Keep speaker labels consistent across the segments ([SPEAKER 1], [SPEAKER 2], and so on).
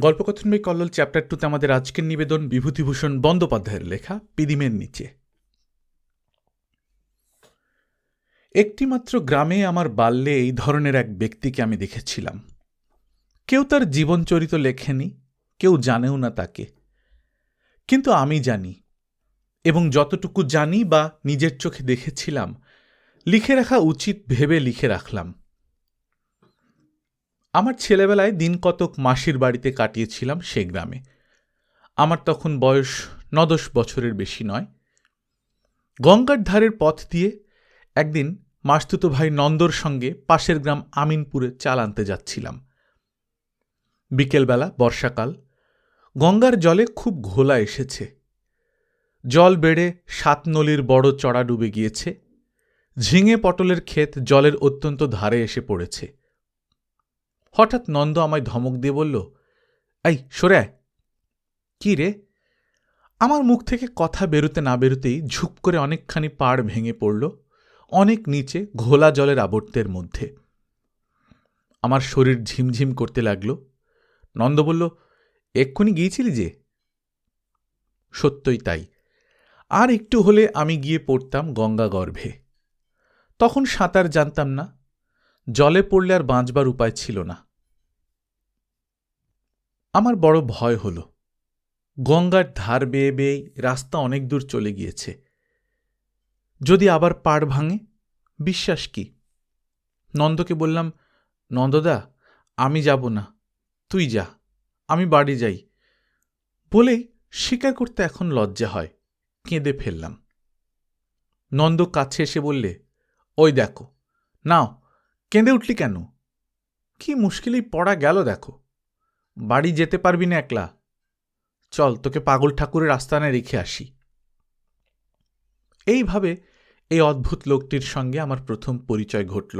[SPEAKER 1] গল্পকথন by Kallol chapter 2তে আমাদের আজকের নিবেদন বিভূতিভূষণ বন্দ্যোপাধ্যায়ের লেখা পিদিমের নিচে। একটিমাত্র গ্রামে আমার বাল্যে এই ধরনের এক ব্যক্তিকে আমি দেখেছিলাম। কেউ তার জীবনচরিত লেখেনি, কেউ জানেও না তাকে, কিন্তু আমি জানি, এবং যতটুকু জানি বা নিজের চোখে দেখেছিলাম লিখে রাখা উচিত ভেবে লিখে রাখলাম। আমার ছেলেবেলায় দিন কতক মাসির বাড়িতে কাটিয়েছিলাম সে গ্রামে। আমার তখন বয়স 9-10 বছরের বেশি নয়। গঙ্গার ধারের পথ দিয়ে একদিন মাসতুতো ভাই নন্দর সঙ্গে পাশের গ্রাম আমিনপুরে চাল আনতে যাচ্ছিলাম। বিকেলবেলা, বর্ষাকাল, গঙ্গার জলে খুব ঘোলা এসেছে। জল বেড়ে 7 নলির বড় চড়া ডুবে গিয়েছে। ঝিঙে পটলের ক্ষেত জলের অত্যন্ত ধারে এসে পড়েছে। হঠাৎ নন্দ আমায় ধমক দিয়ে বলল, এই সরে আয়। কি রে? আমার মুখ থেকে কথা বেরোতে না বেরোতেই ঝুপ করে অনেকখানি পাড় ভেঙে পড়ল অনেক নিচে ঘোলা জলের আবর্তের মধ্যে। আমার শরীর ঝিমঝিম করতে লাগল। নন্দ বলল, এক্ষুনি গিয়েছিলি যে? সত্যই তাই। আর একটু হলে আমি গিয়ে পড়তাম গঙ্গা গর্ভে। তখন সাঁতার জানতাম না, জলে পড়লে আর বাঁচবার উপায় ছিল না। আমার বড় ভয় হল। গঙ্গার ধার বেয়ে বেয়েই রাস্তা অনেক দূর চলে গিয়েছে। যদি আবার পাড় ভাঙে, বিশ্বাস কি? নন্দকে বললাম, নন্দদা, আমি যাব না, তুই যা, আমি বাড়ি যাই। বলেই স্বীকার করতে এখন লজ্জা হয়, কেঁদে ফেললাম। নন্দ কাছে এসে বললে, ওই দেখো, নাও, কেঁদে উঠলি কেন? কি মুশকিলেই পড়া গেল দেখো। বাড়ি যেতে পারবি না একলা। চল, তোকে পাগল ঠাকুরের আস্তানায় রেখে আসি। এইভাবে এই অদ্ভুত লোকটির সঙ্গে আমার প্রথম পরিচয় ঘটল।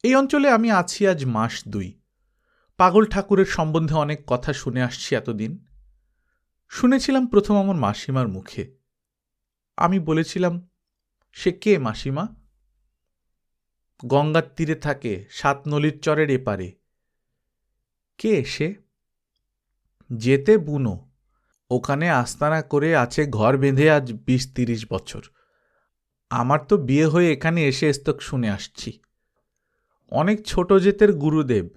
[SPEAKER 1] এই অঞ্চলে আমি আছি আজ মাস 2। পাগল ঠাকুরের সম্বন্ধে অনেক কথা শুনে আসছি এতদিন। শুনেছিলাম প্রথম আমার মাসিমার মুখে। আমি বলেছিলাম, সে কে মাসিমা? গঙ্গার তীরে থাকে, 7 নলির চরের এপারে। কে সে? যেতে বুনো, ওখানে আস্তানা করে আছে ঘর বেঁধে আজ 20-30 বছর। আমার তো বিয়ে হয়ে এখানে এসে এস্তক শুনে আসছি। অনেক ছোট জেতের গুরুদেব।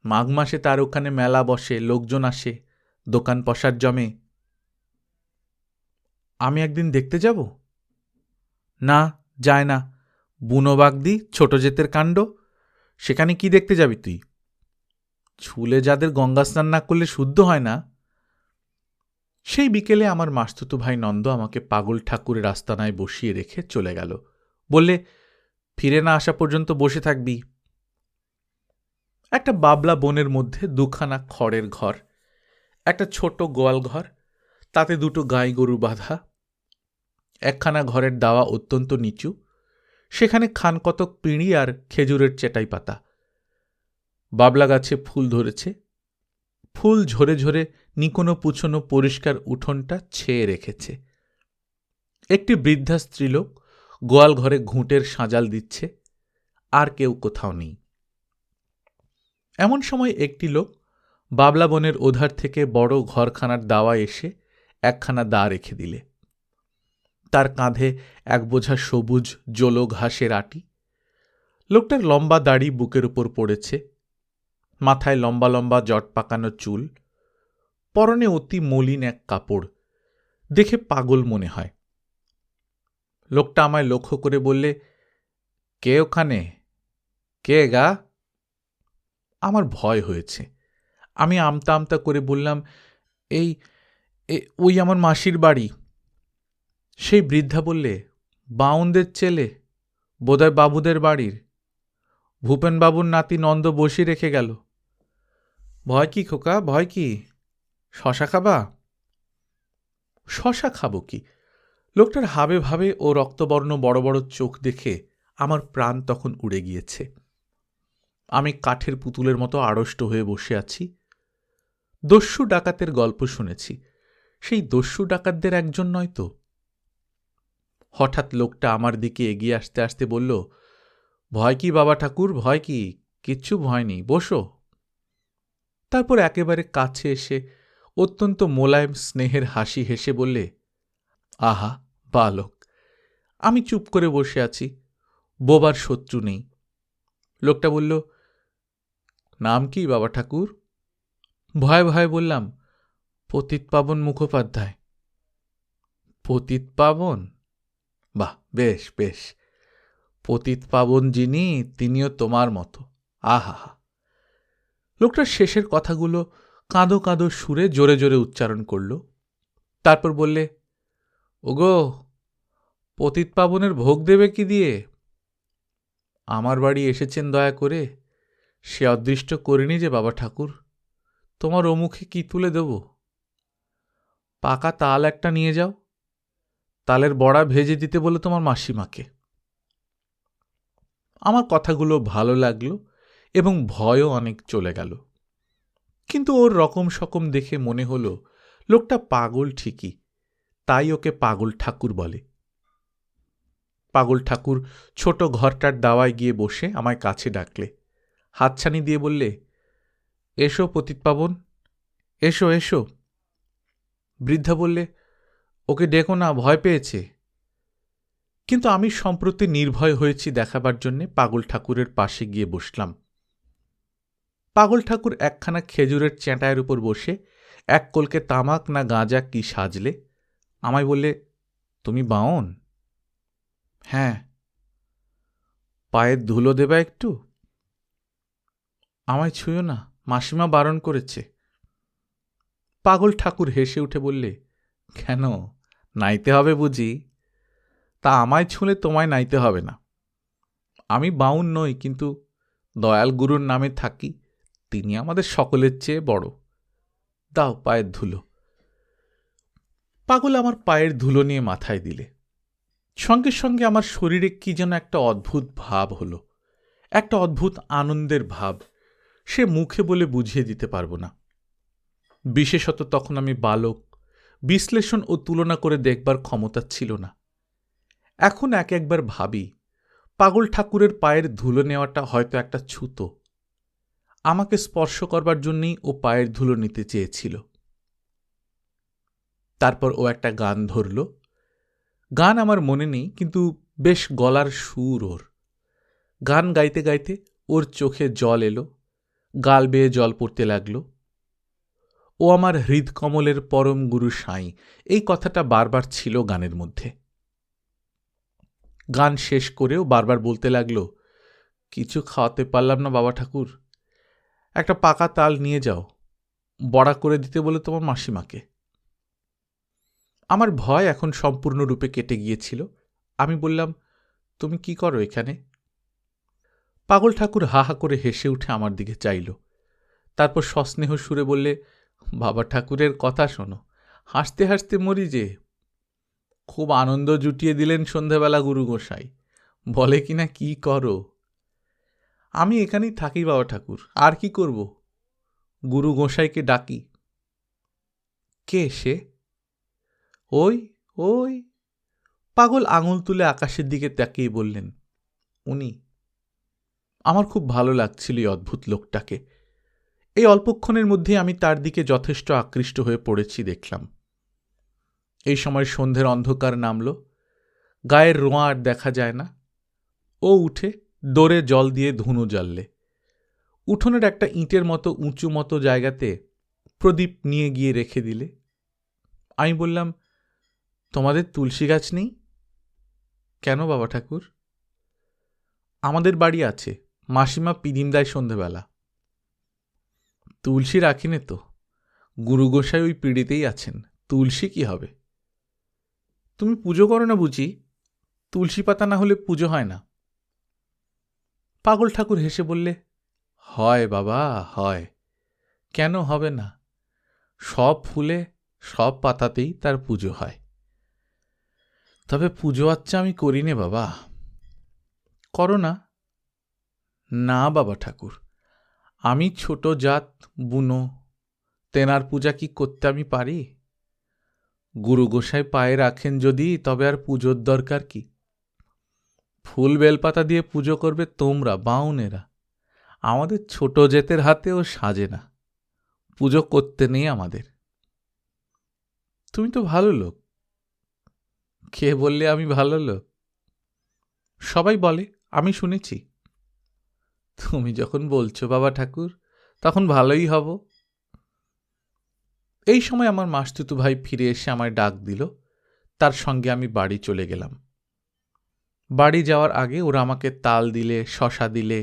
[SPEAKER 1] মাঘ মাসে তার ওখানে মেলা বসে, লোকজন আসে, দোকান পসার জমে। আমি একদিন দেখতে যাব? না, যায় না। বুনো বাগদি, ছোট জেতের কাণ্ড, সেখানে কি দেখতে যাবি তুই? ছুলে যাদের গঙ্গা স্নান না করলে শুদ্ধ হয় না। সেই বিকেলে আমার মাসতুতো ভাই নন্দ আমাকে পাগল ঠাকুরের আস্তানায় বসিয়ে রেখে চলে গেল। বললে, ফিরে না আসা পর্যন্ত বসে থাকবি। একটা বাবলা বনের মধ্যে 2খানা খড়ের ঘর, একটা ছোট গোয়াল ঘর, তাতে 2টো গাই গরু বাঁধা। একখানা ঘরের দাওয়া অত্যন্ত নিচু, সেখানে খানকতক পিঁড়ি আর খেজুরের চেটাই পাতা। বাবলা গাছে ফুল ধরেছে। ফুল ঝরে ঝরে নিকোনো পুছনো পরিষ্কার উঠোনটা ছেয়ে রেখেছে। একটি বৃদ্ধা স্ত্রীলোক গোয়াল ঘরে ঘুঁটের সাঁজাল দিচ্ছে, আর কেউ কোথাও নেই। এমন সময় একটি লোক বাবলা বনের ওধার থেকে বড় ঘরখানার দাওয়া এসে একখানা দা রেখে দিলে। তার কাঁধে এক বোঝা সবুজ জলো ঘাসের আটি। লোকটার লম্বা দাড়ি বুকের উপর পড়েছে, মাথায় লম্বা লম্বা জট পাকানো চুল, পরনে অতি মলিন এক কাপড়। দেখে পাগল মনে হয়। লোকটা আমায় লক্ষ্য করে বললে, কে ওখানে? কে গা? আমার ভয় হয়েছে। আমি আমতা আমতা করে বললাম, এই ওই আমার মাসির বাড়ি। সেই বৃদ্ধা বললে, বাউনদের ছেলে, বোধহয় বাবুদের বাড়ির। ভূপেনবাবুর নাতি নন্দ বসি রেখে গেল। ভয় কি খোকা, ভয় কি? শশা খাবা? শশা খাবো কি? লোকটার হাবে ভাবে ও রক্তবর্ণ বড় বড় চোখ দেখে আমার প্রাণ তখন উড়ে গিয়েছে। আমি কাঠের পুতুলের মতো আড়ষ্ট হয়ে বসে আছি। দস্যু ডাকাতের গল্প শুনেছি, সেই দস্যু ডাকাতদের একজন নয় তো? হঠাৎ লোকটা আমার দিকে এগিয়ে আসতে আসতে বলল, ভয় কি বাবা ঠাকুর, ভয় কি? কিচ্ছু ভয় নেই, বসো। তারপর একেবারে কাছে এসে অত্যন্ত মোলায়েম স্নেহের হাসি হেসে বললে, আহা বালক। আমি চুপ করে বসে আছি, বোবার শত্রু নেই। লোকটা বলল, নাম কি বাবা ঠাকুর? ভয়ে ভয়ে বললাম, পতিতপাবন মুখোপাধ্যায়। পতিতপাবন? বাহ, বেশ বেশ। পতিতপাবন যিনি, তিনিও তোমার মতো। আহা হা। লোকটার শেষের কথাগুলো কাঁদো কাঁদো সুরে জোরে জোরে উচ্চারণ করল। তারপর বললে, ওগো, পতিতপাবনের ভোগ দেবে কি দিয়ে? আমার বাড়ি এসেছেন দয়া করে, সে অদৃষ্ট করিনি যে বাবা ঠাকুর। তোমার ও মুখে কি তুলে দেব? পাকা তাল একটা নিয়ে যাও, তালের বড়া ভেজে দিতে বলে তোমার মাসিমাকে। আমার কথাগুলো ভালো লাগলো এবং ভয়ও অনেক চলে গেল। কিন্তু ওর রকম সকম দেখে মনে হলো লোকটা পাগল ঠিকই, তাই ওকে পাগল ঠাকুর বলে। পাগল ঠাকুর ছোট ঘরটার দাওয়ায় গিয়ে বসে আমায় কাছে ডাকলে, হাতছানি দিয়ে বললে, এসো পতিতপাবন, এসো এসো। বৃদ্ধা বললে, ওকে ডেকো না, ভয় পেয়েছে। কিন্তু আমি সম্প্রতি নির্ভয় হয়েছি দেখাবার জন্যে পাগল ঠাকুরের পাশে গিয়ে বসলাম। পাগল ঠাকুর একখানা খেজুরের চ্যাঁটায়ের উপর বসে এক কলকে তামাক না গাঁজা কি সাজলে। আমায় বললে, তুমি বাঁওন? হ্যাঁ। পায়ের ধুলো দেবা একটু? আমায় ছুঁয়ো না, মাসিমা বারণ করেছে। পাগল ঠাকুর হেসে উঠে বললে, কেন, নাইতে হবে বুঝি? তা আমায় ছুঁলে তোমায় নাইতে হবে না। আমি বাউন নই, কিন্তু দয়াল গুরুর নামে থাকি, তিনি আমাদের সকলের চেয়ে বড়। দাও পায়ের ধুলো। পাগল আমার পায়ের ধুলো নিয়ে মাথায় দিলে। সঙ্গে সঙ্গে আমার শরীরে কি যেন একটা অদ্ভুত ভাব হলো, একটা অদ্ভুত আনন্দের ভাব, সে মুখে বলে বুঝিয়ে দিতে পারব না। বিশেষত তখন আমি বালক, বিশ্লেষণ ও তুলনা করে দেখবার ক্ষমতা ছিল না। এখন এক একবার ভাবি, পাগল ঠাকুরের পায়ের ধুলো নেওয়াটা হয়তো একটা ছুতো। আমাকে স্পর্শ করবার জন্যই ও পায়ের ধুলো নিতে চেয়েছিল। তারপর ও একটা গান ধরল। গান আমার মনে নেই, কিন্তু বেশ গলার সুর ওর। গান গাইতে গাইতে ওর চোখে জল এলো, গাল বেয়ে জল পড়তে লাগল। ও আমার হৃদকমলের পরম গুরু সাঁই, এই কথাটা বারবার ছিল গানের মধ্যে। গান শেষ করেও বারবার বলতে লাগল, কিছু খাওয়াতে পারলাম না বাবা ঠাকুর, একটা পাকা তাল নিয়ে যাও, বড়া করে দিতে বলে তোমার মাসিমাকে। আমার ভয় এখন সম্পূর্ণরূপে কেটে গিয়েছিল। আমি বললাম, তুমি কি করো এখানে? পাগল ঠাকুর হা হা করে হেসে উঠে আমার দিকে চাইল। তারপর সস্নেহ সুরে বললে, বাবা ঠাকুরের কথা শোনো, হাসতে হাসতে মরি যে। খুব আনন্দ জুটিয়ে দিলেন সন্ধেবেলা গুরু গোসাই, বলে কিনা কি করো। আমি এখানেই থাকি বাবা ঠাকুর, আর কি করব? গুরু গোসাইকে ডাকি। কে সে? ওই ওই। পাগল আঙুল তুলে আকাশের দিকে তাকিয়ে বললেন, উনি। আমার খুব ভালো লাগছিল এই অদ্ভুত লোকটাকে। এই অল্পক্ষণের মধ্যে আমি তার দিকে যথেষ্ট আকৃষ্ট হয়ে পড়েছি দেখলাম। এই সময় সন্ধ্যের অন্ধকার নামল, গায়ের রোঁয়া আর দেখা যায় না। ও উঠে দোরে জল দিয়ে ধুনো জ্বাললে। উঠোনের একটা ইঁটের মতো উঁচু মতো জায়গাতে প্রদীপ নিয়ে গিয়ে রেখে দিলে। আমি বললাম, তোমাদের তুলসী গাছ নেই? কেন বাবা ঠাকুর? আমাদের বাড়ি আছে, মাসিমা পিদিম দেয় সন্ধেবেলা। তুলসী রাখিনে তো, গুরু গোসাই ওই পিড়িতেই আছেন, তুলসী কি হবে? তুমি পুজো করো না বুঝি? তুলসী পাতা না হলে পুজো হয় না। পাগল ঠাকুর হেসে বললে, হয় বাবা হয়, কেন হবে না? সব ফুলে সব পাতাতেই তার পুজো হয়। তবে পুজো আচ্ছা আমি করি নে বাবা। করো না? না বাবা ঠাকুর, আমি ছোট জাত বুনো, তেনার পূজা কি করতে আমি পারি? গুরু গোসাই পায়ে রাখেন যদি, তবে আর পুজোর দরকার কি? ফুল বেলপাতা দিয়ে পুজো করবে তোমরা বাউনেরা, আমাদের ছোট জেতের হাতেও সাজে না। পুজো করতে নেই আমাদের। তুমি তো ভালো লোক। কে বললে আমি ভালো লোক? সবাই বলে, আমি শুনেছি। তুমি যখন বলছো বাবা ঠাকুর, তখন ভালোই হব। এই সময় আমার মাসতুতো ভাই ফিরে এসে আমায় ডাক দিল। তার সঙ্গে আমি বাড়ি চলে গেলাম। বাড়ি যাওয়ার আগে ওরা আমাকে তাল দিলে, শশা দিলে,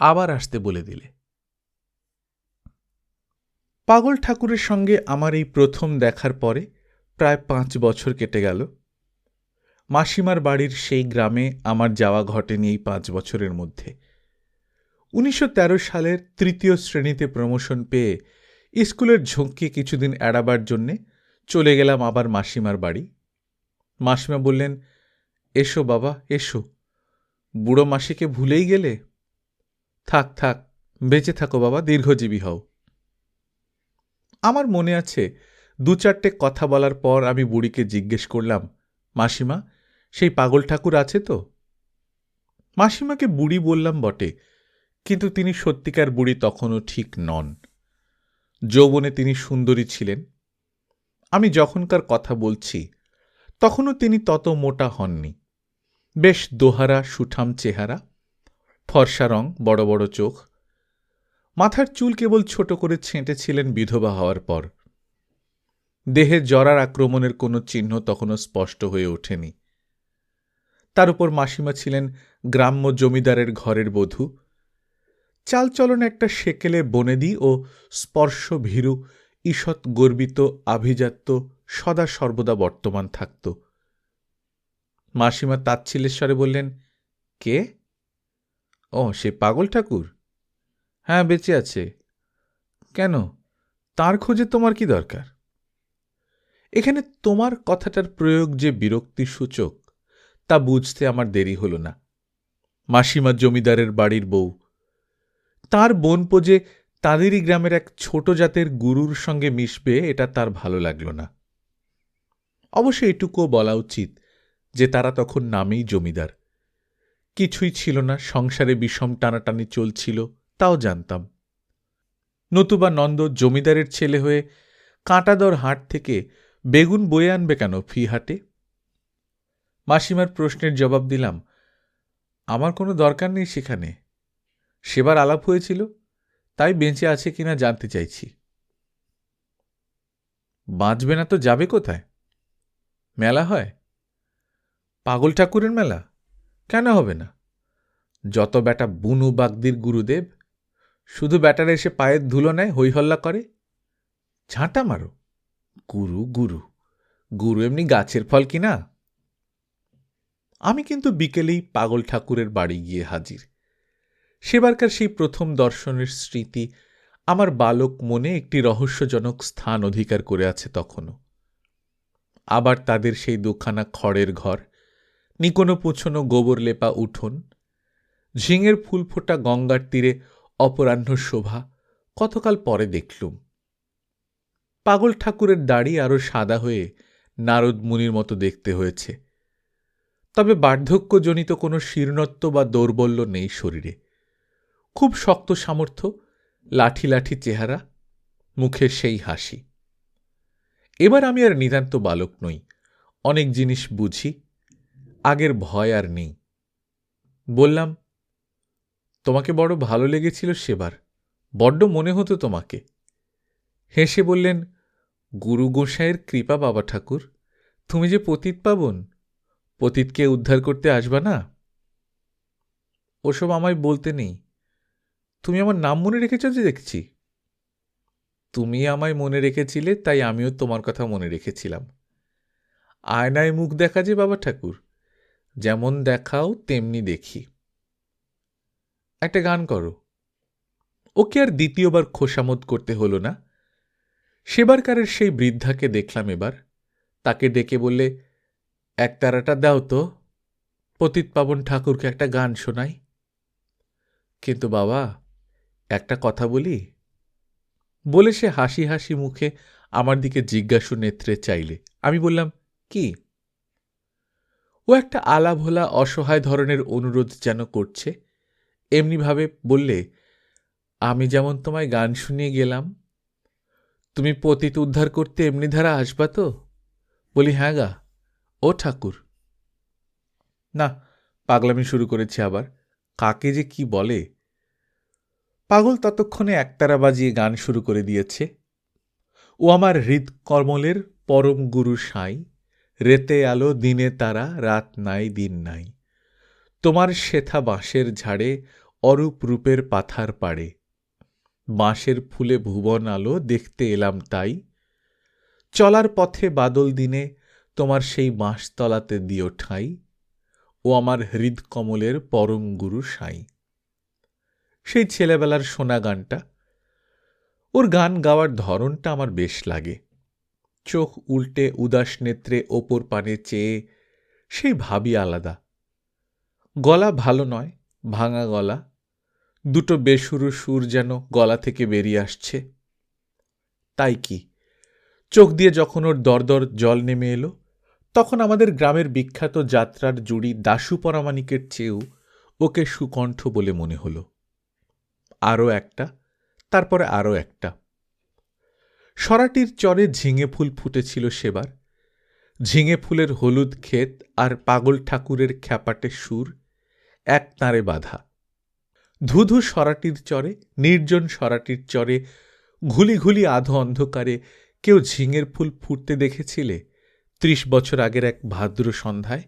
[SPEAKER 1] আবার আসতে বলে দিলে। পাগল ঠাকুরের সঙ্গে আমার এই প্রথম দেখার পরে প্রায় 5 বছর কেটে গেল। মাসিমার বাড়ির সেই গ্রামে আমার যাওয়া ঘটেনি এই 5 বছরের মধ্যে। 1913 সালের 3য় শ্রেণীতে প্রমোশন পেয়ে স্কুলের ঝোঁককে কিছুদিন এড়াবার জন্যে চলে গেলাম আবার মাসিমার বাড়ি। মাসিমা বললেন, এসো বাবা, এসো। বুড়ো মাসিকে ভুলেই গেলে? থাক থাক, বেঁচে থাকো বাবা, দীর্ঘজীবী হও। আমার মনে আছে 2-4টে কথা বলার পর আমি বুড়িকে জিজ্ঞেস করলাম, মাসিমা, সেই পাগল ঠাকুর আছে তো? মাসিমাকে বুড়ি বললাম বটে, কিন্তু তিনি সত্যিকার বুড়ি তখনও ঠিক নন। যৌবনে তিনি সুন্দরী ছিলেন। আমি যখনকার কথা বলছি তখনও তিনি তত মোটা হননি। বেশ দোহারা সুঠাম চেহারা, ফর্সা রং, বড় বড় চোখ। মাথার চুল কেবল ছোট করে ছেঁটেছিলেন বিধবা হওয়ার পর। দেহে জরার আক্রমণের কোনো চিহ্ন তখনও স্পষ্ট হয়ে ওঠেনি। তার উপর মাসিমা ছিলেন গ্রাম্য জমিদারের ঘরের বধূ। চালচলন একটা সেকেলে বনেদি ও স্পর্শ ভীরু, ঈষৎ গর্বিত, আভিজাত্য সদা সর্বদা বর্তমান থাকত। মাসিমা তাচ্ছিল্যের স্বরে বললেন, কে? ও, সে পাগল ঠাকুর? হ্যাঁ, বেঁচে আছে। কেন, তার খোঁজে তোমার কি দরকার? এখানে তোমার কথাটার প্রয়োগ যে বিরক্তিসূচক তা বুঝতে আমার দেরি হল না। মাসিমা জমিদারের বাড়ির বউ। তার বোনপো যে তাদেরই গ্রামের এক ছোট জাতের গুরুর সঙ্গে মিশবে, এটা তার ভালো লাগল না। অবশ্য এটুকুও বলা উচিত যে তারা তখন নামেই জমিদার। কিছুই ছিল না, সংসারে বিষম টানাটানি চলছিল, তাও জানতাম। নতুবা নন্দ জমিদারের ছেলে হয়ে কাঁটাদর হাট থেকে বেগুন বয়ে আনবে কেন ফি হাটে? মাসিমার প্রশ্নের জবাব দিলাম, আমার কোনো দরকার নেই সেখানে। সেবার আলাপ হয়েছিল, তাই বেঁচে আছে কিনা জানতে চাইছি। বাঁচবে না তো যাবে কোথায়? মেলা হয়? পাগল ঠাকুরের মেলা? কেন হবে না? যত বেটা বুনু বাগদির গুরুদেব, শুধু বেটারা এসে পায়ের ধুলো নেয়, হইহল্লা করে। ঝাঁটা মারো। গুরু গুরু গুরু এমনি গাছের ফল কিনা? আমি কিন্তু বিকেলেই পাগল ঠাকুরের বাড়ি গিয়ে হাজির। সেবারকার সেই প্রথম দর্শনের স্মৃতি আমার বালক মনে একটি রহস্যজনক স্থান অধিকার করে আছে তখনও। আবার তাদের সেই দুখানা খড়ের ঘর, নিকোনো পুছোনো গোবর লেপা উঠোন, ঝিঙের ফুল ফোটা গঙ্গার তীরে অপরাহ্ন শোভা কতকাল পরে দেখলুম। পাগল ঠাকুরের দাড়ি আরো সাদা হয়ে নারদ মুনির মতো দেখতে হয়েছে। তবে বার্ধক্যজনিত কোনো শীর্ণত্ব বা দৌর্বল্য নেই শরীরে। খুব শক্ত সামর্থ্য, লাঠি লাঠি চেহারা, মুখে সেই হাসি। এবার আমি আর নিতান্ত বালক নই, অনেক জিনিস বুঝি, আগের ভয় আর নেই। বললাম, তোমাকে বড় ভালো লেগেছিল সেবার, বড্ড মনে হতো তোমাকে। হেসে বললেন, গুরু গোসাইয়ের কৃপা বাবা ঠাকুর, তুমি যে পতিত পাবন, পতিতকে উদ্ধার করতে আসবা না? ওসব আমায় বলতে নেই। তুমি আমার নাম মনে রেখেছ যে দেখছি। তুমি আমায় মনে রেখেছিলে, তাই আমিও তোমার কথা মনে রেখেছিলাম। আয়নায় মুখ দেখা যে বাবা ঠাকুর, যেমন দেখাও তেমনি দেখি। একটা গান করো। ওকে আর দ্বিতীয়বার খোশামোদ করতে হলো না। সেবারকারের সেই বৃদ্ধাকে দেখলাম এবার। তাকে ডেকে বললে, এক তারাটা দাও তো, পতিত পাবন ঠাকুরকে একটা গান শোনাই। কিন্তু বাবা, একটা কথা বলি। বলে সে হাসি হাসি মুখে আমার দিকে জিজ্ঞাসু নেত্রে চাইলে। আমি বললাম, কি? ও একটা আলাভোলা অসহায় ধরনের অনুরোধ যেন করছে। এমনিভাবে বললে, আমি যেমন তোমায় গান শুনিয়ে গেলাম, তুমি পতিত উদ্ধার করতে এমনি ধারা আসবা তো? বলি, হ্যাঁ গা, ও ঠাকুর। না, পাগলামি শুরু করেছে আবার। কাকে যে কি বলে। পাগল ততক্ষণে একতারা বাজিয়ে গান শুরু করে দিয়েছে। ও আমার হৃদকমলের পরম গুরু সাঁই, রেতে আলো দিনে তারা, রাত নাই দিন নাই, তোমার শেথা বাঁশের ঝাড়ে অরূপ রূপের পাথার পাড়ে, বাঁশের ফুলে ভুবন আলো দেখতে এলাম তাই, চলার পথে বাদল দিনে তোমার সেই বাঁশতলাতে দিও ঠাঁই, ও আমার হৃদকমলের পরম গুরু সাঁই। সেই ছেলেবেলার শোনা গানটা। ওর গান গাওয়ার ধরনটা আমার বেশ লাগে। চোখ উল্টে উদাস নেত্রে ওপর পানে চেয়ে সেই ভাবই আলাদা। গলা ভালো নয়, ভাঙা গলা, দুটো বেসুরো সুর যেন গলা থেকে বেরিয়ে আসছে। তাই কি, চোখ দিয়ে যখন ওর দরদর জল নেমে এলো, তখন আমাদের গ্রামের বিখ্যাত যাত্রার জুড়ি দাশু পরামানিকের চেয়েও ওকে সুকণ্ঠ বলে মনে হলো। আরও একটা, তারপরে আরও একটা। সরাটির চরে ঝিঙে ফুল ফুটেছিল সেবার। ঝিঙে ফুলের হলুদ ক্ষেত আর পাগল ঠাকুরের খ্যাপাটে সুর এক তাঁরে বাঁধা। ধুধু সরাটির চরে, নির্জন সরাটির চরে, ঘুলি ঘুলি আধো অন্ধকারে কেউ ঝিঙের ফুল ফুটতে দেখেছিলে ৩০ বছর আগের এক ভাদ্র সন্ধ্যায়?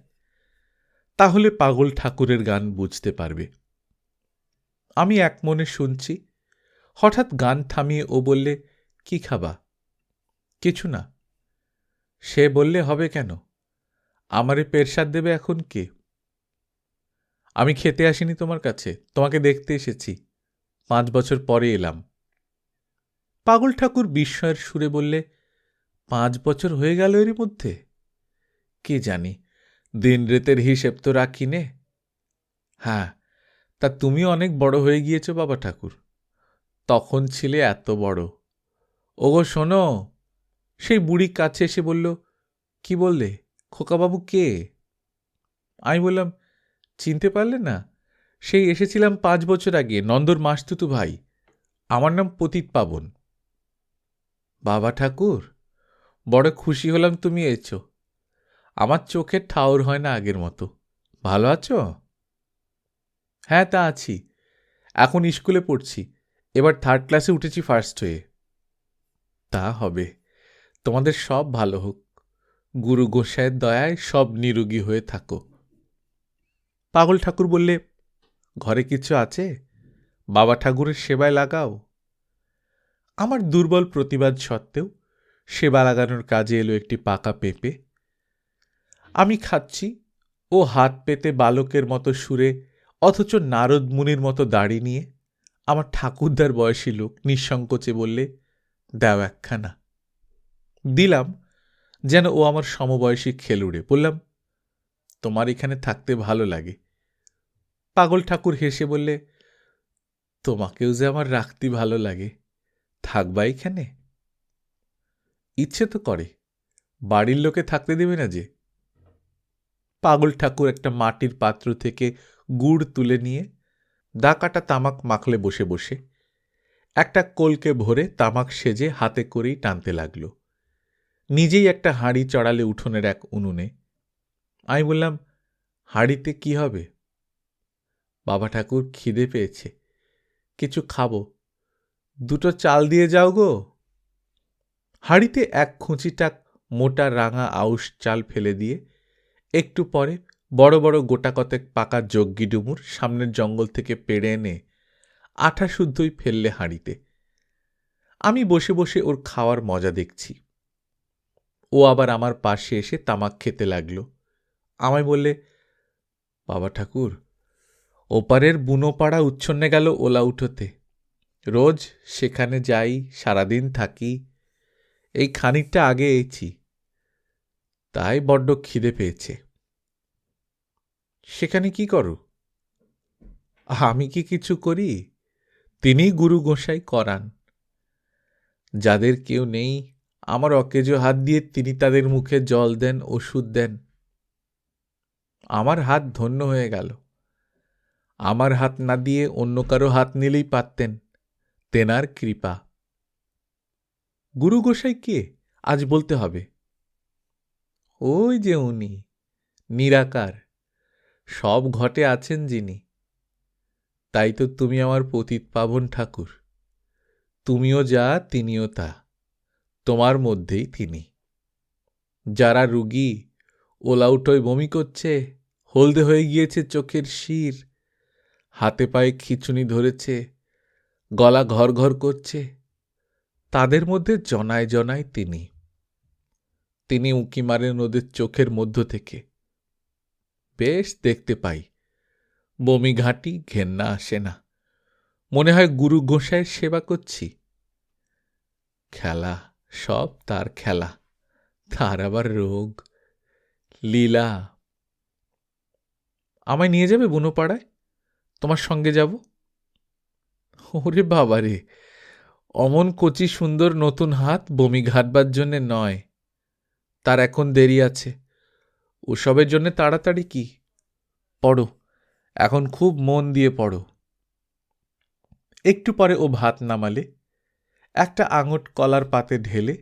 [SPEAKER 1] তাহলে পাগল ঠাকুরের গান বুঝতে পারবে। আমি এক মনে শুনছি, হঠাৎ গান থামিয়ে ও বললে, কি খাবা? কিছু না। সে বললে হবে কেন? আমারে পেরসাদ দেবে এখন কে? আমি খেতে আসিনি তোমার কাছে, তোমাকে দেখতে এসেছি। ৫ বছর পরে এলাম। পাগল ঠাকুর বিস্ময়ের সুরে বললে, ৫ বছর হয়ে গেল এরই মধ্যে? কে জানি, দিন রেতের হিসেব তো রাখি নে। হ্যাঁ, তা তুমিও অনেক বড় হয়ে গিয়েছ বাবা ঠাকুর। তখন ছিলে এত বড়। ওগো শোনো। সেই বুড়ি কাছে এসে বলল, কি বললে, খোকাবাবু কে? আমি বললাম, চিনতে পারলে না? সেই এসেছিলাম ৫ বছর আগে, নন্দর মাসতুতু ভাই। আমার নাম পতিত পাবন। বাবা ঠাকুর, বড় খুশি হলাম তুমি এসো। আমার চোখের ঠাউর হয় না আগের মতো। ভালো আছো? হ্যাঁ, তা আছি। এখন স্কুলে পড়ছি। এবার 3rd ক্লাসে উঠেছি ফার্স্ট হয়ে। তা হবে। তোমাদের সব ভালো হোক। গুরু গোসাইয়ের দয়ায় সব নিরোগী হয়ে থাকো। পাগল ঠাকুর বললে, ঘরে কিছু আছে? বাবা ঠাকুরের সেবায় লাগাও। আমার দুর্বল প্রতিবাদ সত্ত্বেও সেবা লাগানোর কাজে এলো একটি পাকা পেঁপে। আমি খাচ্ছি, ও হাত পেতে বালকের মতো সুরে, অথচ নারদ মুনির মতো দাড়ি নিয়ে, আমার ঠাকুরদার বয়সী লোক, নিঃসংকোচে বললে, দাও একখানা। দিলাম, যেন ও আমার সমবয়সী খেলুড়ে। বললাম, তোমার এখানে থাকতে ভালো লাগে। পাগল ঠাকুর হেসে বললে, তোমাকেও যে আমার রাখতে ভালো লাগে। থাকবা এখানে? ইচ্ছে তো করে, বাড়ির লোকে থাকতে দেবে না যে। পাগল ঠাকুর একটা মাটির পাত্র থেকে গুড় তুলে নিয়ে দা কাটা তামাক মাখলে বসে বসে, একটা কলকে ভরে তামাক সেজে হাতে করেই টানতে লাগল। নিজেই একটা হাঁড়ি চড়ালে উঠোনের এক উনুনে। আমি বললাম, হাঁড়িতে কি হবে? বাবা ঠাকুর, খিদে পেয়েছে, কিছু খাবো, 2টো চাল দিয়ে যাও গো। হাঁড়িতে এক খুঁচিটাক মোটা রাঙা আউশ চাল ফেলে দিয়ে একটু পরে বড় বড় গোটা কতেক পাকা যজ্ঞি ডুমুর সামনের জঙ্গল থেকে পেড়ে এনে আঠা শুদ্ধই ফেললে হাঁড়িতে। আমি বসে বসে ওর খাওয়ার মজা দেখছি। ও আবার আমার পাশে এসে তামাক খেতে লাগল। আমায় বললে, বাবা ঠাকুর, ওপারের বুনোপাড়া উচ্ছন্নে গেল ওলা উঠোতে। রোজ সেখানে যাই, সারাদিন থাকি। এই খানিকটা আগে এসেছি, তাই বড্ড খিদে পেয়েছে। সেখানে কি করো? আমি কি কিছু করি? তিনি গুরু গোসাই করান। যাদের কেউ নেই, আমার অকেজো হাত দিয়ে তিনি তাদের মুখে জল দেন, ওষুধ দেন। আমার হাত ধন্য হয়ে গেল। আমার হাত না দিয়ে অন্য কারো হাত নিলেই পারতেন। তেনার কৃপা। গুরু গোসাই কে আজ বলতে হবে? ওই যে উনি, নিরাকার, সব ঘটে আছেন যিনি। তাই তো তুমি আমার পতিত পাবন ঠাকুর। তুমিও যা, তিনিও তা, তোমার মধ্যেই তিনি। যারা রুগী, ওলাউটোয় বমি করছে, হলদে হয়ে গিয়েছে চোখের শির, হাতে পায়ে খিঁচুনি ধরেছে, গলা ঘর ঘর করছে, তাদের মধ্যে জনায় জনায় তিনি। তিনি উঁকি মারেন ওদের চোখের মধ্য থেকে। বেশ দেখতে পাই, বমি ঘাঁটি, ঘেন্না আসে না, মনে হয় গুরু গোসাইয়ের সেবা করছি। খেলা, সব তার খেলা, তার আবার রোগ, লীলা। আমায় নিয়ে যাবে বুনোপাড়ায়? তোমার সঙ্গে যাব। ওরে বাবা রে, অমন কচি সুন্দর নতুন হাত বমি ঘাটবার জন্যে নয়, তার এখন দেরি আছে। ওসবের জন্য তাড়াতাড়ি কি? পড়ো, এখন খুব মন দিয়ে পড়ো। একটু পরে ও ভাত নামালে, একটা আঙট কলার পাতে ঢেলে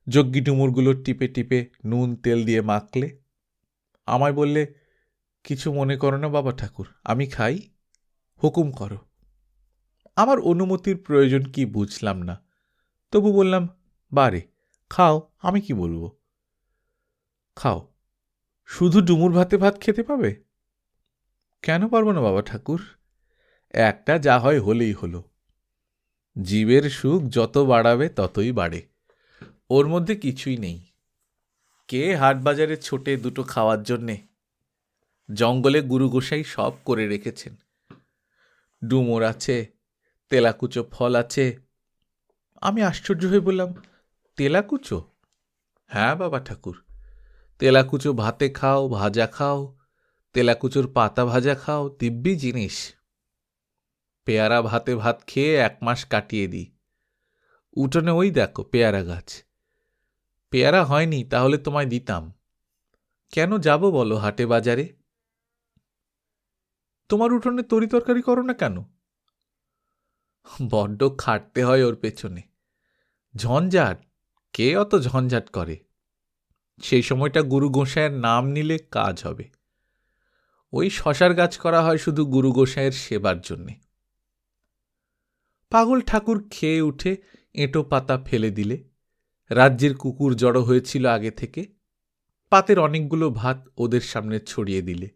[SPEAKER 1] যজ্ঞি ডুমুরগুলো টিপে টিপে নুন তেল দিয়ে মাখলে। আমায় বললে, কিছু মনে করো না বাবা ঠাকুর, আমি খাই, হুকুম করো। আমার অনুমতির প্রয়োজন কি বুঝলাম না, তবু বললাম, বারে খাও, আমি কি বলবো। খাও, শুধু ডুমুর ভাতে ভাত খেতে পাবে? কেন পারবো না বাবা ঠাকুর, একটা যা হয় হলেই হলো। জীবের সুখ যত বাড়াবে ততই বাড়ে, ওর মধ্যে কিছুই নেই। কে হাট বাজারে ছোটে দুটো খাওয়ার জন্যে? জঙ্গলে গুরু গোসাই সব করে রেখেছেন। ডুমুর আছে, তেলাকুচো ফল আছে। আমি আশ্চর্য হয়ে বললাম, তেলাকুচো? হ্যাঁ বাবা ঠাকুর, তেলাকুচো ভাতে খাও, ভাজা খাও, তেলাকুচোর পাতা ভাজা খাও, দিব্যি জিনিস। পেয়ারা ভাতে ভাত খেয়ে 1 মাস কাটিয়ে দিই। উঠোনে ওই দেখো পেয়ারা গাছ। পেয়ারা হয়নি, তাহলে তোমায় দিতাম। কেন যাব বলো হাটে বাজারে? তোমার উঠোনে তরি তরকারি করো না কেন? বড্ড খাটতে হয় ওর পেছনে, ঝঞ্ঝাট। কে অত ঝঞ্ঝাট করে? সেই সময়টা গুরু গোসাইয়ের নাম নিলে কাজ হবে। ওই শশার গাছ করা হয় শুধু গুরু গোসাইয়ের সেবার জন্যে। পাগল ঠাকুর খেয়ে উঠে এঁটো পাতা ফেলে দিলে। রাজ্যের কুকুর জড়ো হয়েছিল আগে থেকে, পাতের অনেকগুলো ভাত ওদের সামনে ছড়িয়ে দিলে।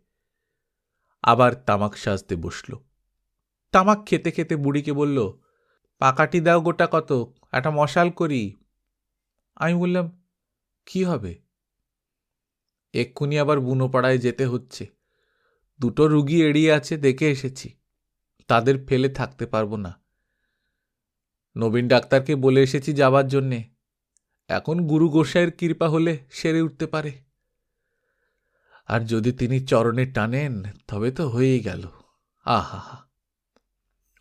[SPEAKER 1] আবার তামাক সাজতে বসল। তামাক খেতে খেতে বুড়িকে বলল, পাকাটি দাও গোটা কত, একটা মশাল করি। আমি বললাম, কি হবে? এক্ষুনি আবার বুনোপাড়ায় যেতে হচ্ছে, 2টো রুগী এড়িয়ে আছে, দেখে এসেছি, তাদের ফেলে থাকতে পারবো না। নবীন ডাক্তারকে বলে এসেছি যাবার জন্যে, এখন গুরু গোসাইয়ের কৃপা হলে সেরে উঠতে পারে। আর যদি তিনি চরণে টানেন তবে তো হয়েই গেল। আহা,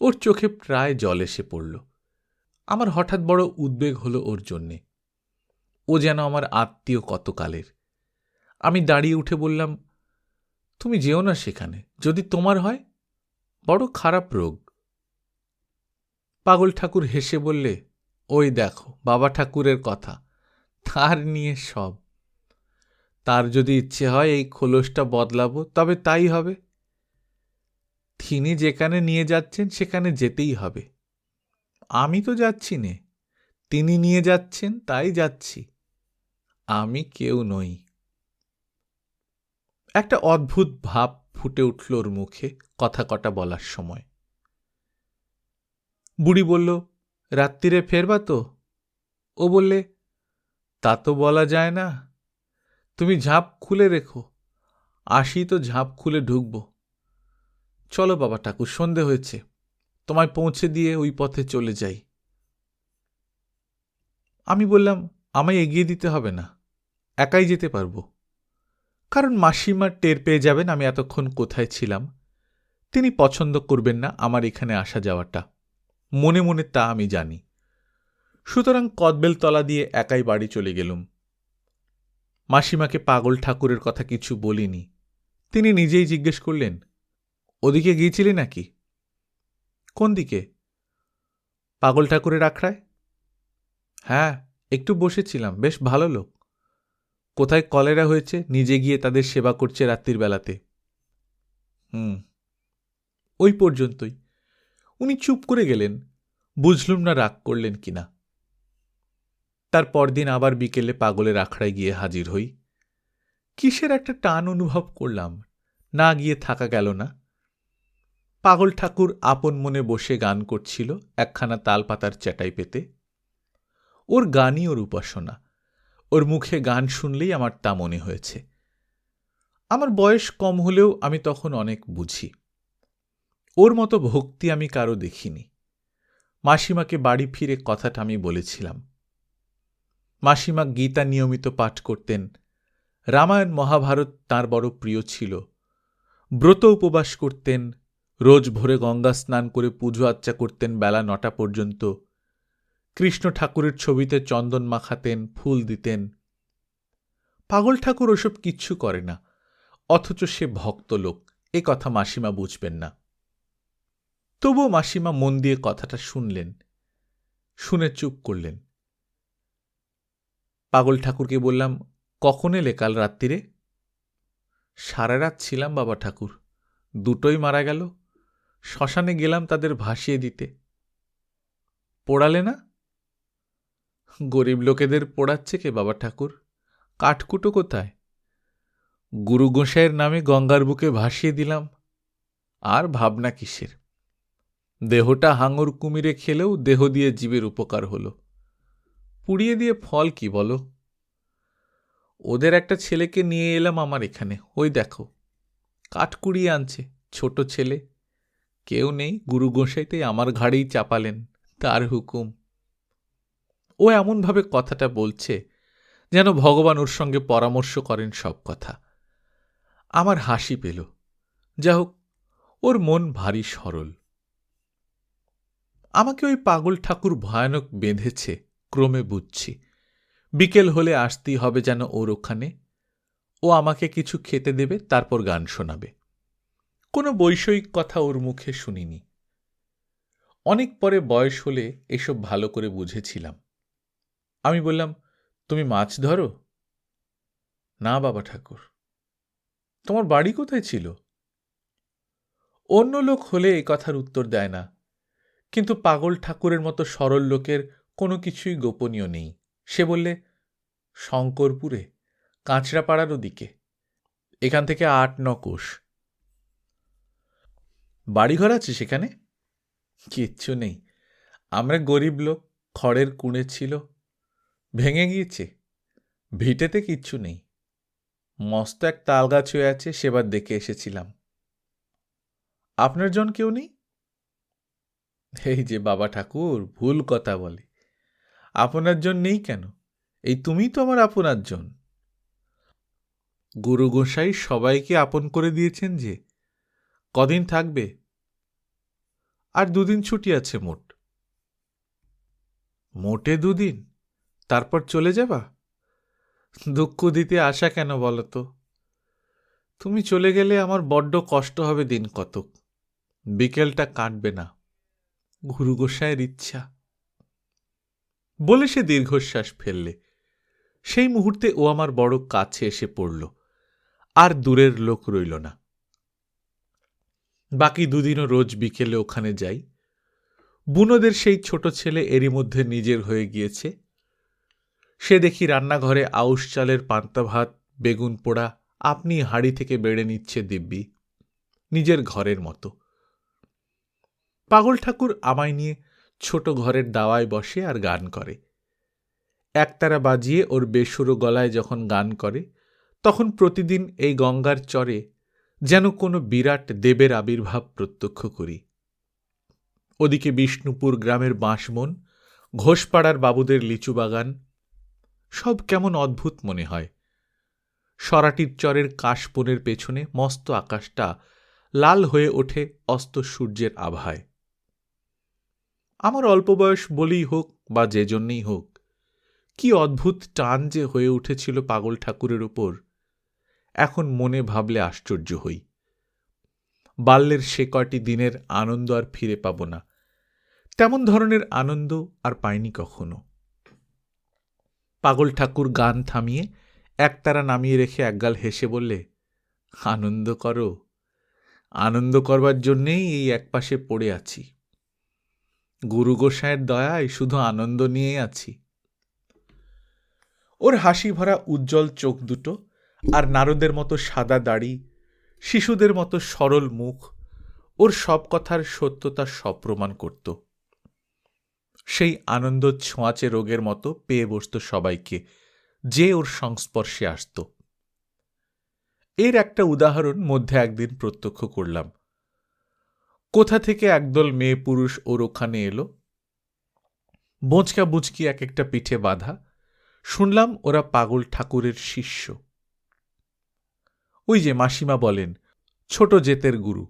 [SPEAKER 1] ওর চোখে প্রায় জল এসে পড়ল। আমার হঠাৎ বড় উদ্বেগ হলো ওর জন্যে। ও যেন আমার আত্মীয় কতকালের। আমি দাঁড়িয়ে উঠে বললাম, তুমি যেও না সেখানে, যদি তোমার হয়। বড় খারাপ রোগ। পাগল ঠাকুর হেসে বললে, ওই দেখো বাবা ঠাকুরের কথা, তার নিয়ে সব। তার যদি ইচ্ছে হয় এই খোলসটা বদলাবো, তবে তাই হবে। তিনি যেখানে নিয়ে যাচ্ছেন সেখানে যেতেই হবে। আমি তো যাচ্ছি নে, তিনি নিয়ে যাচ্ছেন তাই যাচ্ছি। আমি কেউ নই। একটা অদ্ভুত ভাব ফুটে উঠল ওর মুখে কথা কটা বলার সময়। বুড়ি বলল, রাত্রিরে ফেরবা তো? ও বললে, তা তো বলা যায় না, তুমি ঝাঁপ খুলে রেখো, আসি তো ঝাঁপ খুলে ঢুকব। চলো বাবা ঠাকুর, সন্ধে হয়েছে, তোমায় পৌঁছে দিয়ে ওই পথে চলে যাই। আমি বললাম, আমায় এগিয়ে দিতে হবে না, একাই যেতে পারবো। কারণ মাসিমা টের পেয়ে যাবেন আমি এতক্ষণ কোথায় ছিলাম। তিনি পছন্দ করবেন না আমার এখানে আসা যাওয়াটা, মনে মনে তা আমি জানি। সুতরাং কদবেল তলা দিয়ে একাই বাড়ি চলে গেলুম। মাসিমাকে পাগল ঠাকুরের কথা কিছু বলিনি। তিনি নিজেই জিজ্ঞেস করলেন, ওদিকে গিয়েছিলি নাকি? কোন দিকে? পাগল ঠাকুরের আখড়ায়? হ্যাঁ, একটু বসেছিলাম, বেশ ভালো লোক। কোথায় কলেরা হয়েছে নিজে গিয়ে তাদের সেবা করছে রাত্রির বেলাতে। ওই পর্যন্তই। উনি চুপ করে গেলেন, বুঝলুম না রাগ করলেন কিনা। তার পরদিন আবার বিকেলে পাগলের আখড়ায় গিয়ে হাজির হই। কিসের একটা টান অনুভব করলাম, না গিয়ে থাকা গেল না। পাগল ঠাকুর আপন মনে বসে গান করছিল একখানা তালপাতার চ্যাটাই পেতে। ওর গানই ওর উপাসনা, ওর মুখে গান শুনলেই আমার তা মনে হয়েছে। আমার বয়স কম হলেও আমি তখন অনেক বুঝি। ওর মতো ভক্তি আমি কারো দেখিনি। মাসিমাকে বাড়ি ফিরে কথাটা আমি বলেছিলাম। মাসিমা গীতা নিয়মিত পাঠ করতেন, রামায়ণ মহাভারত তাঁর বড় প্রিয় ছিল, ব্রত উপবাস করতেন, রোজ ভোরে গঙ্গা স্নান করে পুজো আচ্চা করতেন বেলা 9টা পর্যন্ত, কৃষ্ণ ঠাকুরের ছবিতে চন্দন মাখাতেন, ফুল দিতেন। পাগল ঠাকুর ওসব কিচ্ছু করে না, অথচ সে ভক্ত লোক, এ কথা মাসিমা বুঝবেন না। তবুও মাসিমা মন দিয়ে কথাটা শুনলেন, শুনে চুপ করলেন। পাগল ঠাকুরকে বললাম, কখন এলে কাল রাত্রিরে? সারা রাত ছিলাম বাবা ঠাকুর, দুটোই মারা গেল। শ্মশানে গেলাম তাদের ভাসিয়ে দিতে। পোড়ালে না? গরিব লোকেদের পোড়াচ্ছে কে বাবা ঠাকুর? কাঠকুটো কোথায়? গুরু গোসাইয়ের নামে গঙ্গার বুকে ভাসিয়ে দিলাম। আর ভাবনা কিসের? দেহটা হাঙর কুমিরে খেলেও দেহ দিয়ে জীবের উপকার হল। পুড়িয়ে দিয়ে ফল কি বলো? ওদের একটা ছেলেকে নিয়ে এলাম আমার এখানে, ওই দেখো কাঠ কুড়িয়ে আনছে, ছোট ছেলে। কেউ নেই, গুরু গোসাইতেই আমার ঘাড়েই চাপালেন, তার হুকুম। ও এমনভাবে কথাটা বলছে যেন ভগবান ওর সঙ্গে পরামর্শ করেন সব কথা। আমার হাসি পেল। যা হোক, ওর মন ভারী সরল। আমাকে ওই পাগল ঠাকুর ভয়ানক বেঁধেছে, ক্রমে বুঝছি। বিকেল হলে আসতেই হবে যেন ওর ওখানে। ও আমাকে কিছু খেতে দেবে, তারপর গান শোনাবে। কোনো বৈষয়িক কথা ওর মুখে শুনিনি। অনেক পরে বয়স হলে এসব ভালো করে বুঝেছিলাম। আমি বললাম, তুমি মাছ ধরো? না বাবা ঠাকুর। তোমার বাড়ি কোথায় ছিল? অন্য লোক হলে এই কথার উত্তর দেয় না, কিন্তু পাগল ঠাকুরের মতো সরল লোকের কোনো কিছুই গোপনীয় নেই। সে বললে, শঙ্করপুরে, কাঁচরাপাড়ার ওদিকে, এখান থেকে 8-9 কোষ। বাড়িঘর আছে সেখানে? কিচ্ছু নেই, আমরা গরিব লোক, খড়ের কুঁড়ে ছিল, ভেঙে গিয়েছে। ভিটেতে কিচ্ছু নেই, মস্ত এক তাল গাছ হয়ে আছে, সেবার দেখে এসেছিলাম। আপনার জন কেউ নেই? এই যে বাবা ঠাকুর ভুল কথা বলে। আপনার জন নেই কেন? এই তুমি তো আমার আপনার জন। গুরু গোসাই সবাইকে আপন করে দিয়েছেন যে। কদিন থাকবে? আর 2 দিন ছুটি আছে মোট। মোটে 2 দিন? তারপর চলে যাবা? দুঃখ দিতে আসা কেন বলো তো? তুমি চলে গেলে আমার বড্ড কষ্ট হবে দিন কতক, বিকেলটা কাটবে না। গুরু গোসাইয়ের ইচ্ছা। বলে সে দীর্ঘশ্বাস ফেললে। সেই মুহূর্তে ও আমার বড় কাছে এসে পড়ল, আর দূরের লোক রইল না। বাকি 2 দিনও রোজ বিকেলে ওখানে যাই। বুনোদের সেই ছোট ছেলে এরই মধ্যে নিজের হয়ে গিয়েছে। সে দেখি রান্নাঘরে আউশ চালের পান্তা ভাত, বেগুন পোড়া আপনি হাঁড়ি থেকে বেড়ে নিচ্ছে দিব্যি, নিজের ঘরের মতো। পাগল ঠাকুর আমায় নিয়ে ছোট ঘরের দাওয়ায় বসে আর গান করে। একতারা বাজিয়ে ওর বেসুরো গলায় যখন গান করে, তখন প্রতিদিন এই গঙ্গার চরে যেন কোনো বিরাট দেবের আবির্ভাব প্রত্যক্ষ করি। ওদিকে বিষ্ণুপুর গ্রামের বাঁশবন, ঘোষপাড়ার বাবুদের লিচু বাগান, সব কেমন অদ্ভুত মনে হয়। সরাটির চরের কাশবনের পেছনে মস্ত আকাশটা লাল হয়ে ওঠে অস্ত সূর্যের আভায়। আমার অল্প বয়স বলেই হোক বা যে জন্যেই হোক, কি অদ্ভুত টান যে হয়ে উঠেছিল পাগল ঠাকুরের উপর, এখন মনে ভাবলে আশ্চর্য হই। বাল্যের সে কটি দিনের আনন্দ আর ফিরে পাব না। তেমন ধরনের আনন্দ আর পাইনি কখনো। পাগল ঠাকুর গান থামিয়ে একতারা নামিয়ে রেখে একগাল হেসে বললে, আনন্দ করো, আনন্দ করবার জন্যেই এই একপাশে পড়ে আছি। গুরু গোসাঁয়ের দয়ায় শুধু আনন্দ নিয়েই আছি। ওর হাসি ভরা উজ্জ্বল চোখ দুটো আর নারদের মতো সাদা দাড়ি, শিশুদের মতো সরল মুখ ওর সব কথার সত্যতা সপ্রমাণ করত। সেই আনন্দ ছোঁয়াচে রোগের মতো পেয়ে বসত সবাইকে, যে ওর সংস্পর্শে আসত। এর একটা উদাহরণ মধ্যে একদিন প্রত্যক্ষ করলাম। কোথা থেকে একদল মেয়ে পুরুষ ওর ওখানে এলো, বোঁচকা বুচকি এক একটা পিঠে বাঁধা। শুনলাম ওরা পাগল ঠাকুরের শিষ্য। ওই যে মাসিমা বলেন, ছোট জেতের গুরু।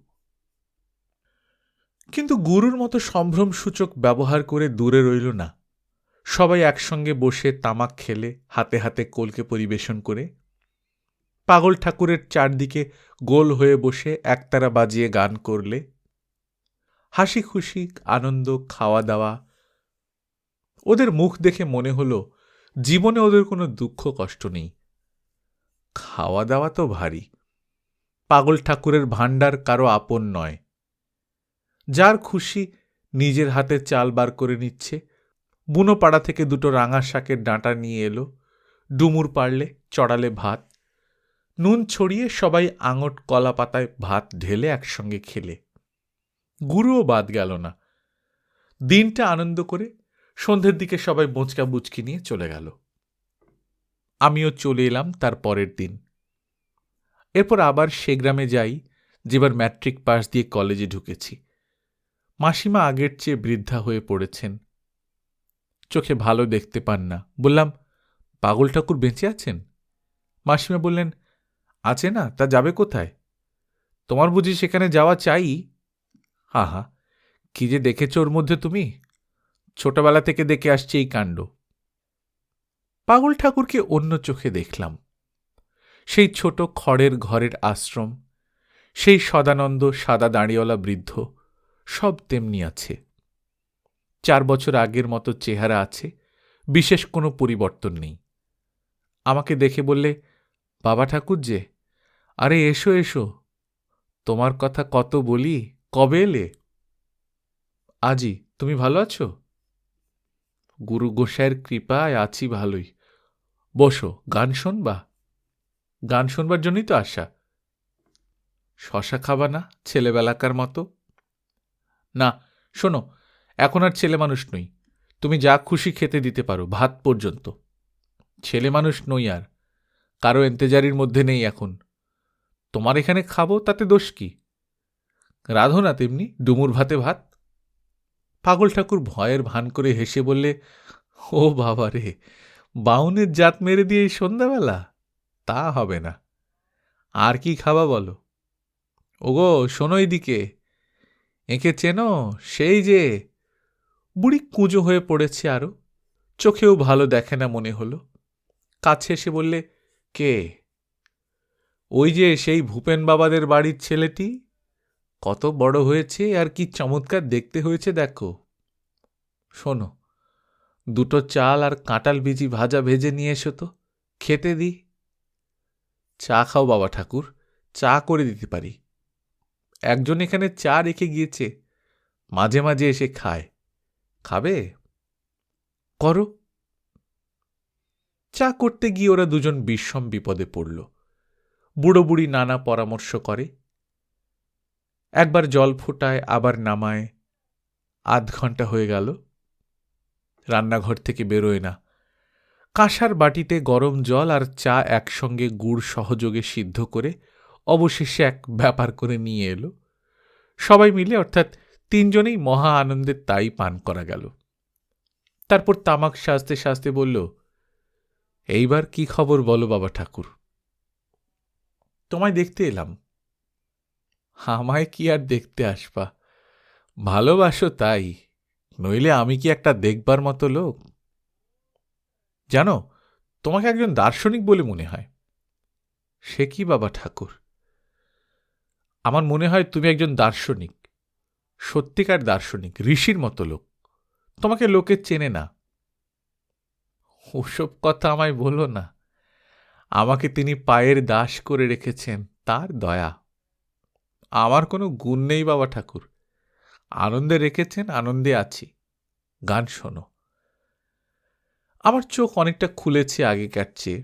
[SPEAKER 1] কিন্তু গুরুর মতো সম্ভ্রমসূচক ব্যবহার করে দূরে রইল না। সবাই একসঙ্গে বসে তামাক খেলে, হাতে হাতে কলকে পরিবেশন করে, পাগল ঠাকুরের চারদিকে গোল হয়ে বসে একতারা বাজিয়ে গান করলে, হাসি খুশি আনন্দ, খাওয়া দাওয়া। ওদের মুখ দেখে মনে হলো জীবনে ওদের কোনো দুঃখ কষ্ট নেই। খাওয়া দাওয়া তো ভারী। পাগল ঠাকুরের ভাণ্ডার কারো আপন নয়। যার খুশি নিজের হাতে চাল বার করে নিচ্ছে। বুনো পাড়া থেকে দুটো রাঙা শাকের ডাঁটা নিয়ে এলো, ডুমুর পাড়লে, চড়ালে ভাত, নুন ছড়িয়ে সবাই আঙট কলা পাতায় ভাত ঢেলে একসঙ্গে খেলে। গুরুও বাদ গেল না। দিনটা আনন্দ করে সন্ধ্যের দিকে সবাই বোঁচকা বুচকি নিয়ে চলে গেল। আমিও চলে এলাম তার পরের দিন। এরপর আবার সে গ্রামে যাই, যেবার ম্যাট্রিক পাস দিয়ে কলেজে ঢুকেছি। মাসিমা আগের চেয়ে বৃদ্ধা হয়ে পড়েছেন, চোখে ভালো দেখতে পান না। বললাম, পাগল ঠাকুর বেঁচে আছেন? মাসিমা বললেন, আছে না, তা যাবে কোথায়? তোমার বুঝি সেখানে যাওয়া চাই? আহা, কি যে দেখেছ ওর মধ্যে তুমি! ছোটবেলা থেকে দেখে আসছে এই কাণ্ড। পাগল ঠাকুরকে অন্য চোখে দেখলাম। সেই ছোট খড়ের ঘরের আশ্রম, সেই সদানন্দ সাদা দাঁড়িওয়ালা বৃদ্ধ, সব তেমনি আছে। 4 বছর আগের মতো চেহারা আছে, বিশেষ কোনো পরিবর্তন নেই। আমাকে দেখে বললে, বাবা ঠাকুর যে, আরে এসো এসো, তোমার কথা কত বলি, কবে এলে? আজই। তুমি ভালো আছো? গুরু গোসাইয়ের কৃপায় আছি ভালোই। বসো, গান শোনবা? গান শোনবার জন্যই তো আসা। শশা খাবা না ছেলেবেলাকার মতো? না, শোনো, এখন আর ছেলে মানুষ নই। তুমি যা খুশি খেতে দিতে পারো, ভাত পর্যন্ত। ছেলে মানুষ নই আর, কারো এন্তেজারির মধ্যে নেই এখন। তোমার এখানে খাবো, তাতে দোষ কি? রাধো না তেমনি ডুমুর ভাতে ভাত। পাগল ঠাকুর ভয়ের ভান করে হেসে বললে, ও বাবা রে, বাউনের জাত মেরে দিয়ে এই সন্ধ্যাবেলা? তা হবে না। আর কি খাবা বলো? ওগো শোনো, এইদিকে, একে চেনো? সেই যে বুড়ি কুঁজো হয়ে পড়েছে, আরো চোখেও ভালো দেখে না মনে হলো। কাছে এসে বললে, কে? ওই যে সেই ভূপেন বাবাদের বাড়ির ছেলেটি, কত বড় হয়েছে আর কি চমৎকার দেখতে হয়েছে দেখো। শোনো, দুটো চাল আর কাঁঠাল বিচি ভাজা ভেজে নিয়ে এসো তো, খেতে দি। চা খাও বাবা ঠাকুর, চা করে দিতে পারি। একজন এখানে চা রেখে গিয়েছে, মাঝে মাঝে এসে খায়। খাবে? করো। চা করতে গিয়ে ওরা দুজন বিষম বিপদে পড়ল। বুড়ো বুড়ি নানা পরামর্শ করে, একবার জল ফোটায়, আবার নামায়। 8 ঘন্টা হয়ে গেল, রান্নাঘর থেকে বেরোয় না। কাঁসার বাটিতে গরম জল আর চা একসঙ্গে গুড় সহযোগে সিদ্ধ করে অবশেষে এক ব্যাপার করে নিয়ে এলো। সবাই মিলে, অর্থাৎ 3 জনেই মহা আনন্দের তাই পান করা গেল। তারপর তামাক সাজতে সাজতে বলল, এইবার কি খবর বলো বাবা ঠাকুর? তোমায় দেখতে এলাম। আমায় কি আর দেখতে আসবা, ভালোবাসো তাই, নইলে আমি কি একটা দেখবার মতো লোক? জানো, তোমাকে একজন দার্শনিক বলে মনে হয়। সে কি বাবা ঠাকুর? আমার মনে হয় তুমি একজন দার্শনিক, সত্যিকার দার্শনিক, ঋষির মতো লোক। তোমাকে লোকে চেনে না। ওসব কথা আমায় বলো না। আমাকে তিনি পায়ের দাস করে রেখেছেন, তার দয়া। আমার কোনো গুণ নেই বাবা ঠাকুর। আনন্দে রেখেছেন, আনন্দে আছি। গান শোনো। আমার চোখ অনেকটা খুলেছে আগেকার চেয়ে।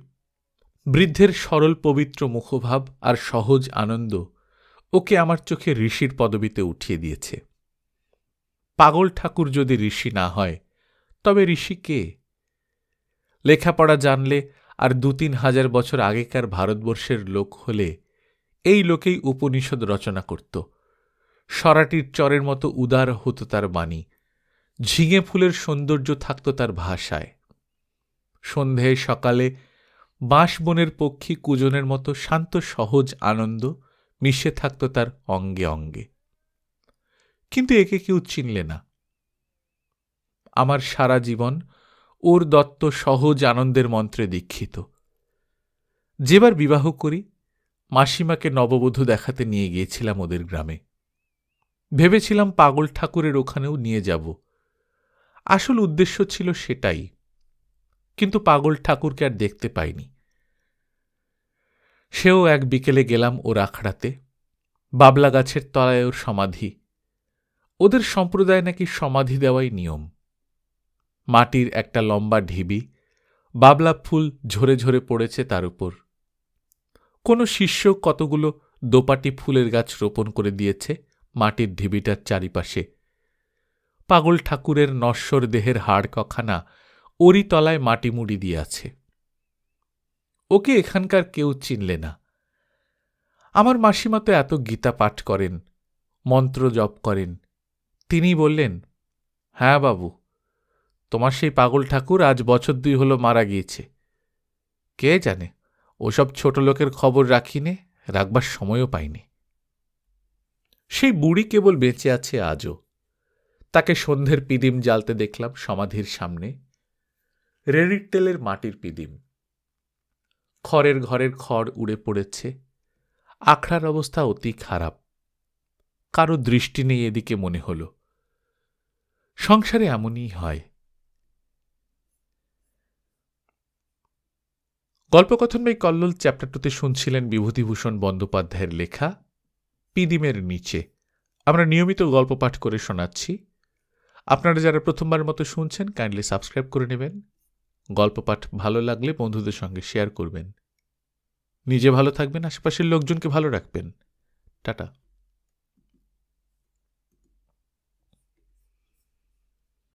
[SPEAKER 1] বৃদ্ধের সরল পবিত্র মুখভাব আর সহজ আনন্দ ওকে আমার চোখে ঋষির পদবিতে উঠিয়ে দিয়েছে। পাগল ঠাকুর যদি ঋষি না হয়, তবে ঋষি কে? লেখাপড়া জানলে আর ২-৩ হাজার বছর আগেকার ভারতবর্ষের লোক হলে এই লোকেই উপনিষদ রচনা করত। সরাটির চরের মতো উদার হতো তার বাণী, ঝিঙে ফুলের সৌন্দর্য থাকত তার ভাষায়। সন্ধে সকালে বাঁশবনের পক্ষী কুজনের মতো শান্ত সহজ আনন্দ মিশে থাকত তার অঙ্গে অঙ্গে। কিন্তু একে কেউ চিনলে না। আমার সারা জীবন ওর দত্ত সহজ আনন্দের মন্ত্রে দীক্ষিত। যেবার বিবাহ করি, মাসিমাকে নববধূ দেখাতে নিয়ে গিয়েছিলাম ওদের গ্রামে। ভেবেছিলাম পাগল ঠাকুরের ওখানেও নিয়ে যাব। আসল উদ্দেশ্য ছিল সেটাই। কিন্তু পাগল ঠাকুরকে আর দেখতে পাইনি। সেও এক বিকেলে গেলাম ওর আখড়াতে। বাবলা গাছের তলায় ওর সমাধি। ওদের সম্প্রদায় নাকি সমাধি দেওয়াই নিয়ম। মাটির একটা লম্বা ঢিবি, বাবলা ফুল ঝরে ঝরে পড়েছে তার উপর। কোনো শিষ্য কতগুলো দোপাটি ফুলের গাছ রোপণ করে দিয়েছে মাটির ঢিবিটার চারিপাশে। পাগল ঠাকুরের নশ্বর দেহের হাড় কখানা ওরই তলায় মাটি মুড়ি দিয়ে আছে। ওকে এখানকার কেউ চিনলে না। আমার মাসিমা তো এত গীতা পাঠ করেন, মন্ত্র জপ করেন। তিনি বললেন, হ্যাঁ বাবু, তোমার সেই পাগল ঠাকুর আজ বছর ২ হলো মারা গিয়েছে। কে জানে, ওসব ছোট লোকের খবর রাখিনি, রাখবার সময়ও পাইনি। সেই বুড়ি কেবল বেঁচে আছে আজও। তাকে সন্ধ্যের পিদিম জ্বালতে দেখলাম সমাধির সামনে। রেড়ির তেলের মাটির পিদিম। খড়ের ঘরের খড় উড়ে পড়েছে। আখড়ার অবস্থা অতি খারাপ। কারো দৃষ্টি নেই এদিকে মনে হল। সংসারে এমনই হয়। গল্পকথন বাই কল্লোল চ্যাপ্টার 2তে শুনছিলেন বিভূতিভূষণ বন্দ্যোপাধ্যায়ের লেখা পিদিমের নিচে। আমরা নিয়মিত গল্প পাঠ করে শোনাচ্ছি। আপনারা যারা প্রথমবার মতো শুনছেন, কাইন্ডলি সাবস্ক্রাইব করে নেবেন। গল্প পাঠ ভালো লাগলে বন্ধুদের সঙ্গে শেয়ার করবেন। নিজে ভালো থাকবেন, আশেপাশের লোকজনকে ভালো রাখবেন। টাটা।